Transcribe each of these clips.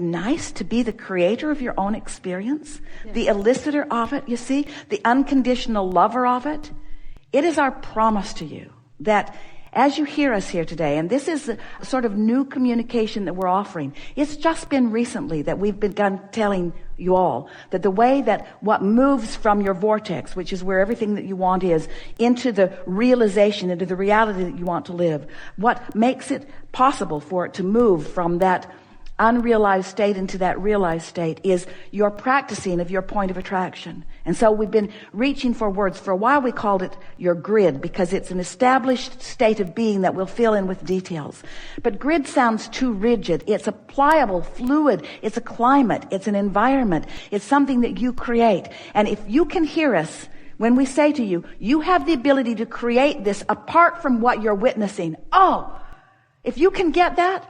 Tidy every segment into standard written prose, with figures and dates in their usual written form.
nice to be the creator of your own experience? Yes. The eliciter of it, you see? The unconditional lover of it? It is our promise to you that as you hear us here today, and this is a sort of new communication that we're offering. It's just been recently that we've begun telling you all that the way that what moves from your vortex, which is where everything that you want is, into the realization, into the reality that you want to live, what makes it possible for it to move from that unrealized state into that realized state is your practicing of your point of attraction. And so we've been reaching for words. For a while we called it your grid because it's an established state of being that we'll fill in with details. But grid sounds too rigid. It's a pliable, fluid, it's a climate, it's an environment, it's something that you create. And if you can hear us when we say to you, you have the ability to create this apart from what you're witnessing. Oh, if you can get that,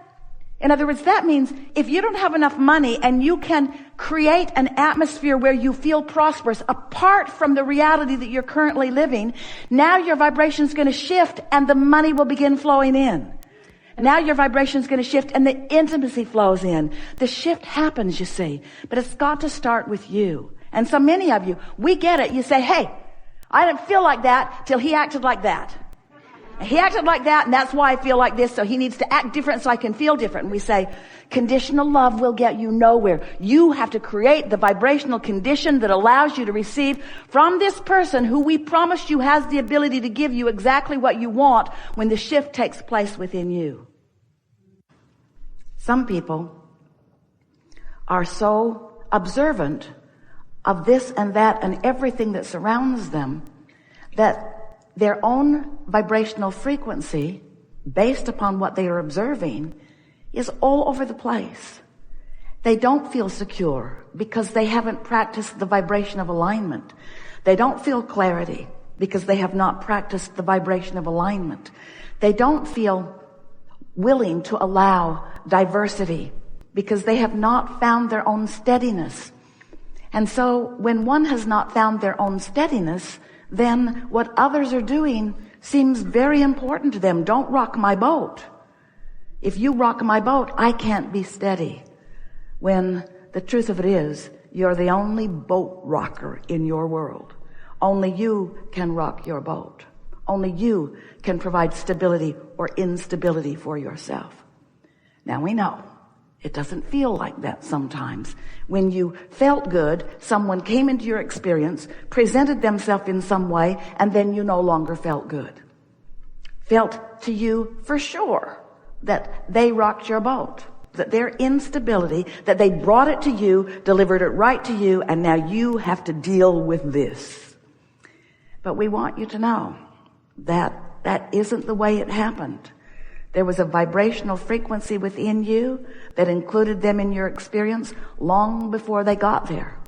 in other words, that means if you don't have enough money and you can create an atmosphere where you feel prosperous apart from the reality that you're currently living, now your vibration is going to shift and the money will begin flowing in. Now your vibration is going to shift and the intimacy flows in. The shift happens, you see, but it's got to start with you. And so many of you, we get it. You say, hey, I didn't feel like that till he acted like that. He acted like that, and that's why I feel like this, so he needs to act different so I can feel different. And we say, conditional love will get you nowhere. You have to create the vibrational condition that allows you to receive from this person who we promised you has the ability to give you exactly what you want when the shift takes place within you. Some people are so observant of this and that and everything that surrounds them that their own vibrational frequency, based upon what they are observing, is all over the place. They don't feel secure because they haven't practiced the vibration of alignment. They don't feel clarity because they have not practiced the vibration of alignment. They don't feel willing to allow diversity because they have not found their own steadiness. And so when one has not found their own steadiness, then what others are doing seems very important to them. Don't rock my boat. If you rock my boat, I can't be steady. When the truth of it is, you're the only boat rocker in your world. Only you can rock your boat. Only you can provide stability or instability for yourself. Now we know it doesn't feel like that sometimes. When you felt good, someone came into your experience, presented themselves in some way, and then you no longer felt good. Felt to you for sure that they rocked your boat, that their instability, that they brought it to you, delivered it right to you, and now you have to deal with this. But we want you to know that that isn't the way it happened. There was a vibrational frequency within you that included them in your experience long before they got there.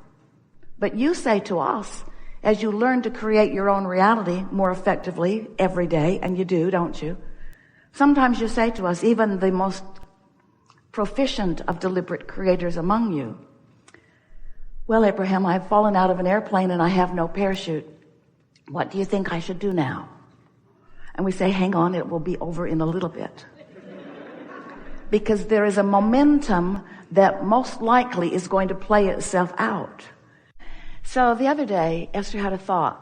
But you say to us, as you learn to create your own reality more effectively every day, and you do, don't you? Sometimes you say to us, even the most proficient of deliberate creators among you, well, Abraham, I've fallen out of an airplane and I have no parachute. What do you think I should do now? And we say, hang on, it will be over in a little bit. Because there is a momentum that most likely is going to play itself out. So the other day, Esther had a thought.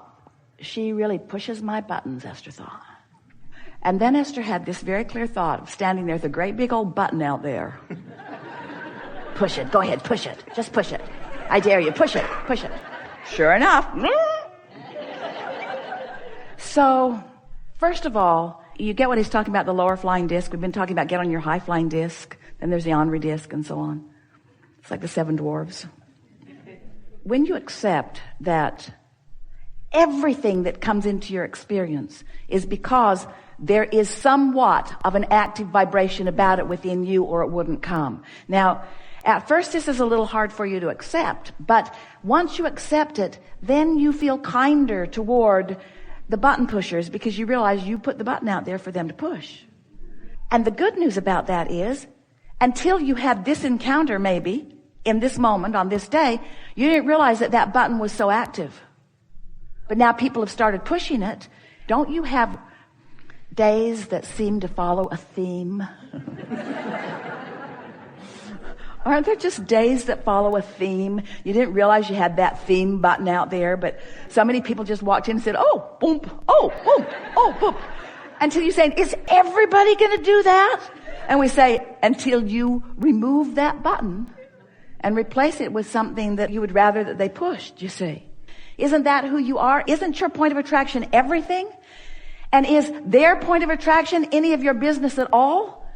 She really pushes my buttons, Esther thought. And then Esther had this very clear thought of standing there with a great big old button out there. Push it, go ahead, push it. Just push it. I dare you, push it, push it. Sure enough. So, first of all, you get what he's talking about, the lower flying disc. We've been talking about get on your high flying disc. Then there's the Henri disc and so on. It's like the seven dwarves. When you accept that everything that comes into your experience is because there is somewhat of an active vibration about it within you or it wouldn't come. Now, at first this is a little hard for you to accept, but once you accept it, then you feel kinder toward the button pushers because you realize you put the button out there for them to push. And the good news about that is, until you had this encounter maybe, in this moment, on this day, you didn't realize that that button was so active. But now people have started pushing it. Don't you have days that seem to follow a theme? Aren't there just days that follow a theme? You didn't realize you had that theme button out there, but so many people just walked in and said, oh, boom, oh, boom, oh, boom. Until you say, is everybody going to do that? And we say, until you remove that button and replace it with something that you would rather that they pushed, you see. Isn't that who you are? Isn't your point of attraction everything? And is their point of attraction any of your business at all?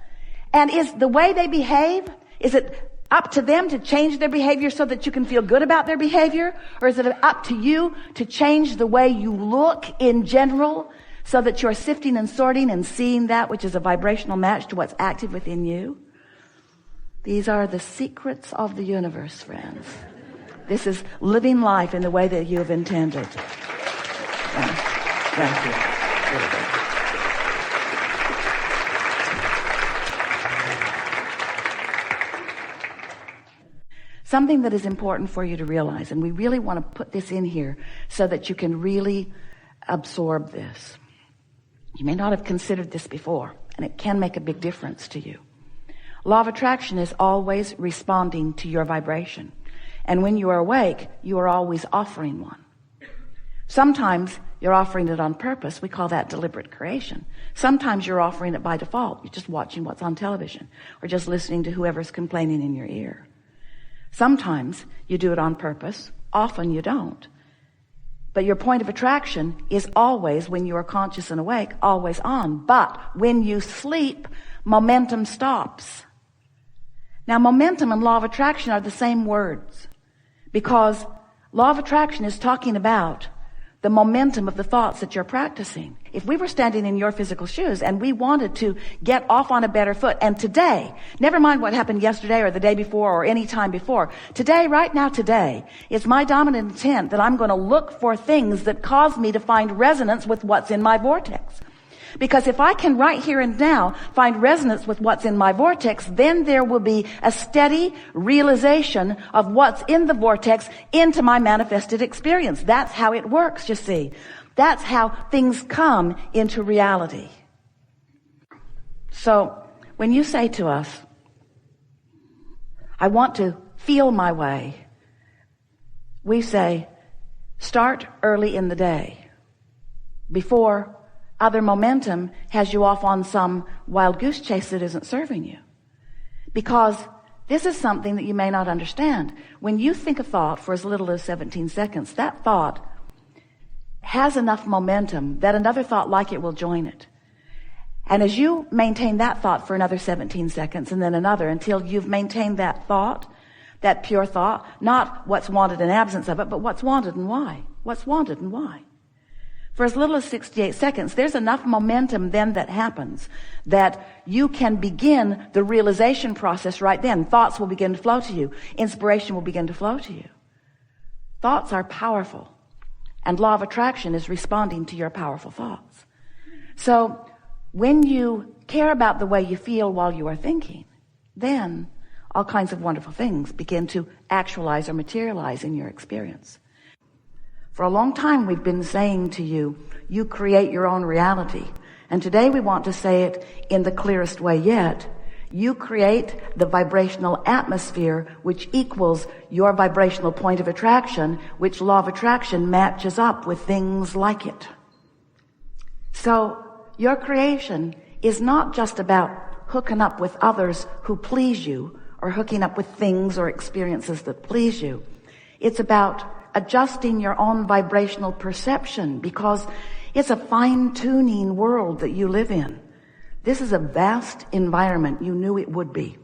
And is the way they behave, is it up to them to change their behavior so that you can feel good about their behavior? Or is it up to you to change the way you look in general so that you're sifting and sorting and seeing that which is a vibrational match to what's active within you? These are the secrets of the universe, friends. This is living life in the way that you have intended. Thank you. Something that is important for you to realize, and we really want to put this in here so that you can really absorb this. You may not have considered this before, and it can make a big difference to you. Law of attraction is always responding to your vibration. And when you are awake, you are always offering one. Sometimes you're offering it on purpose. We call that deliberate creation. Sometimes you're offering it by default. You're just watching what's on television or just listening to whoever's complaining in your ear. Sometimes you do it on purpose. Often you don't. But your point of attraction is always, when you are conscious and awake, always on. But when you sleep, momentum stops. Now, momentum and law of attraction are the same words, because law of attraction is talking about the momentum of the thoughts that you're practicing. If we were standing in your physical shoes and we wanted to get off on a better foot, and today, never mind what happened yesterday or the day before or any time before, today, right now, today, it's my dominant intent that I'm going to look for things that cause me to find resonance with what's in my vortex. Because if I can right here and now find resonance with what's in my vortex, then there will be a steady realization of what's in the vortex into my manifested experience. That's how it works, you see. That's how things come into reality. So when you say to us, I want to feel my way, we say, start early in the day, before other momentum has you off on some wild goose chase that isn't serving you. Because this is something that you may not understand. When you think a thought for as little as 17 seconds, that thought has enough momentum that another thought like it will join it. And as you maintain that thought for another 17 seconds and then another until you've maintained that thought, that pure thought, not what's wanted in absence of it, but what's wanted and why. What's wanted and why. For as little as 68 seconds, there's enough momentum then that happens that you can begin the realization process right then. Thoughts will begin to flow to you. Inspiration will begin to flow to you. Thoughts are powerful, and law of attraction is responding to your powerful thoughts. So when you care about the way you feel while you are thinking, then all kinds of wonderful things begin to actualize or materialize in your experience. For a long time, we've been saying to you, you create your own reality. And today we want to say it in the clearest way yet. You create the vibrational atmosphere which equals your vibrational point of attraction, which law of attraction matches up with things like it. So your creation is not just about hooking up with others who please you or hooking up with things or experiences that please you. It's about adjusting your own vibrational perception, because it's a fine-tuning world that you live in. This is a vast environment. You knew it would be.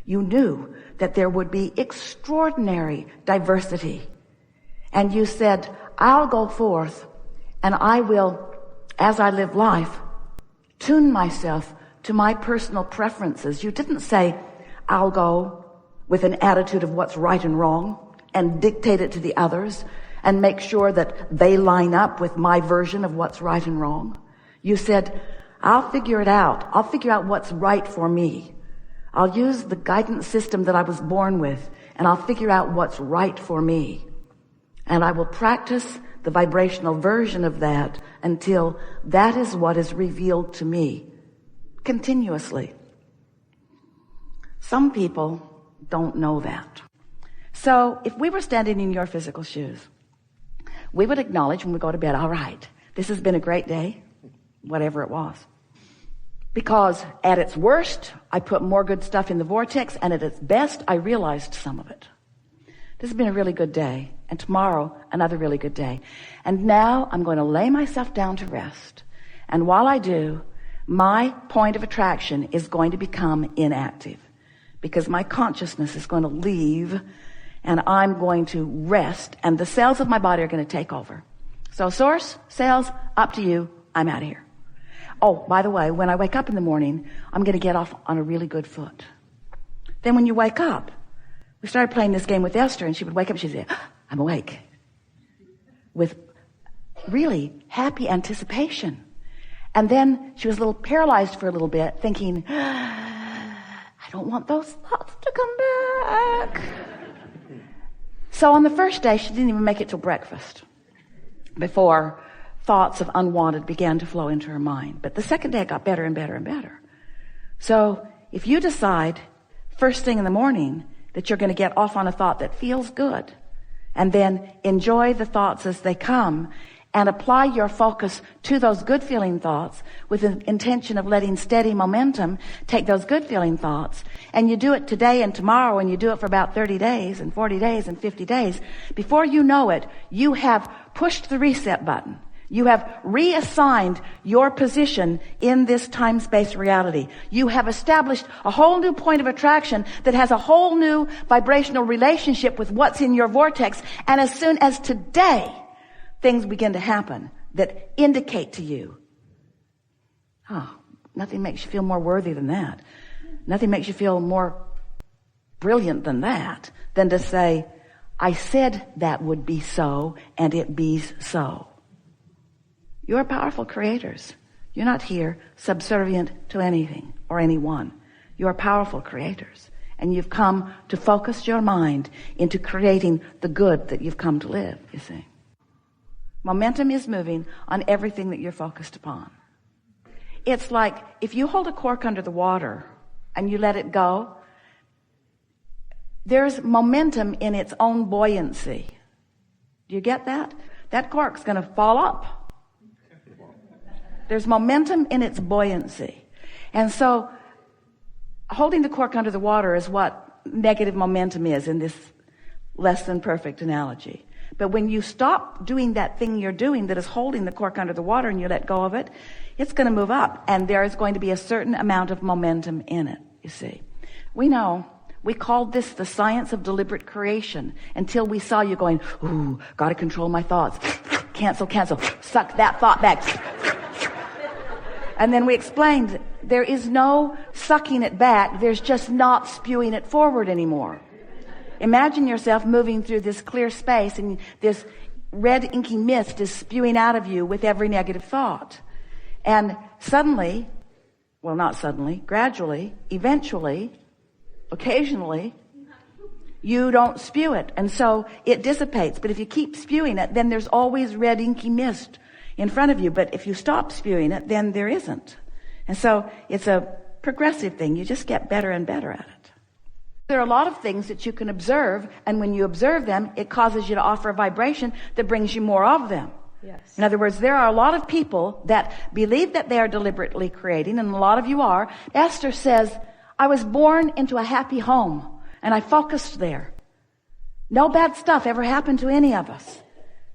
You knew that there would be extraordinary diversity. And you said, I'll go forth and I will, as I live life, tune myself to my personal preferences. You didn't say, I'll go with an attitude of what's right and wrong and dictate it to the others and make sure that they line up with my version of what's right and wrong. You said, I'll figure it out. I'll figure out what's right for me. I'll use the guidance system that I was born with, and I'll figure out what's right for me. And I will practice the vibrational version of that until that is what is revealed to me continuously. Some people don't know that. So if we were standing in your physical shoes, we would acknowledge when we go to bed, all right, this has been a great day, whatever it was. Because at its worst, I put more good stuff in the vortex, and at its best, I realized some of it. This has been a really good day, and tomorrow, another really good day. And now I'm going to lay myself down to rest. And while I do, my point of attraction is going to become inactive, because my consciousness is going to leave, and I'm going to rest, and the cells of my body are going to take over. So source, cells, up to you. I'm out of here. Oh, by the way, when I wake up in the morning, I'm going to get off on a really good foot. Then when you wake up, we started playing this game with Esther, and she would wake up and she'd say, I'm awake. With really happy anticipation. And then she was a little paralyzed for a little bit, thinking, I don't want those thoughts to come back. So on the first day, she didn't even make it till breakfast before thoughts of unwanted began to flow into her mind. But the second day, it got better and better and better. So if you decide first thing in the morning that you're going to get off on a thought that feels good, and then enjoy the thoughts as they come, and apply your focus to those good feeling thoughts with the intention of letting steady momentum take those good feeling thoughts, and you do it today and tomorrow, and you do it for about 30 days and 40 days and 50 days, before you know it, you have pushed the reset button. You have reassigned your position in this time-space reality. You have established a whole new point of attraction that has a whole new vibrational relationship with what's in your vortex. And as soon as today, things begin to happen that indicate to you, nothing makes you feel more worthy than that. Nothing makes you feel more brilliant than that, than to say, I said that would be so, and it be's so. You're powerful creators. You're not here subservient to anything or anyone. You're powerful creators. And you've come to focus your mind into creating the good that you've come to live, you see. Momentum is moving on everything that you're focused upon. It's like if you hold a cork under the water and you let it go, there's momentum in its own buoyancy. Do you get that? That cork's going to fall up. There's momentum in its buoyancy. And so holding the cork under the water is what negative momentum is in this less than perfect analogy. But when you stop doing that thing you're doing that is holding the cork under the water and you let go of it, it's going to move up. And there is going to be a certain amount of momentum in it, you see. We know. We called this the science of deliberate creation until we saw you going, ooh, got to control my thoughts. Cancel. Suck that thought back. And then we explained there is no sucking it back. There's just not spewing it forward anymore. Imagine yourself moving through this clear space and this red inky mist is spewing out of you with every negative thought. And suddenly, well, not suddenly, gradually, eventually, occasionally, you don't spew it. And so it dissipates. But if you keep spewing it, then there's always red inky mist in front of you. But if you stop spewing it, then there isn't. And so it's a progressive thing. You just get better and better at it. There are a lot of things that you can observe, and when you observe them, it causes you to offer a vibration that brings you more of them. Yes. In other words, there are a lot of people that believe that they are deliberately creating, and a lot of you are. Esther says, I was born into a happy home, and I focused there. No bad stuff ever happened to any of us.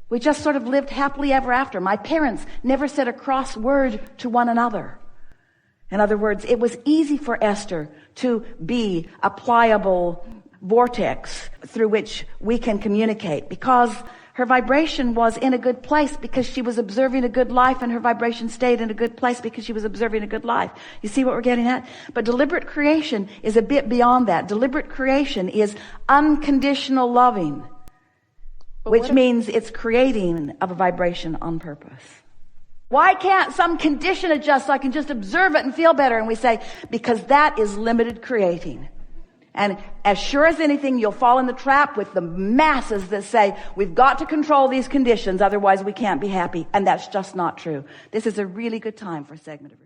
We just sort of lived happily ever after. My parents never said a cross word to one another. In other words, it was easy for Esther to be a pliable vortex through which we can communicate because her vibration was in a good place because she was observing a good life, and her vibration stayed in a good place because she was observing a good life. You see what we're getting at? But deliberate creation is a bit beyond that. Deliberate creation is unconditional loving, which means it's creating of a vibration on purpose. Why can't some condition adjust so I can just observe it and feel better? And we say, because that is limited creating. And as sure as anything, you'll fall in the trap with the masses that say, we've got to control these conditions, otherwise we can't be happy. And that's just not true. This is a really good time for a segment of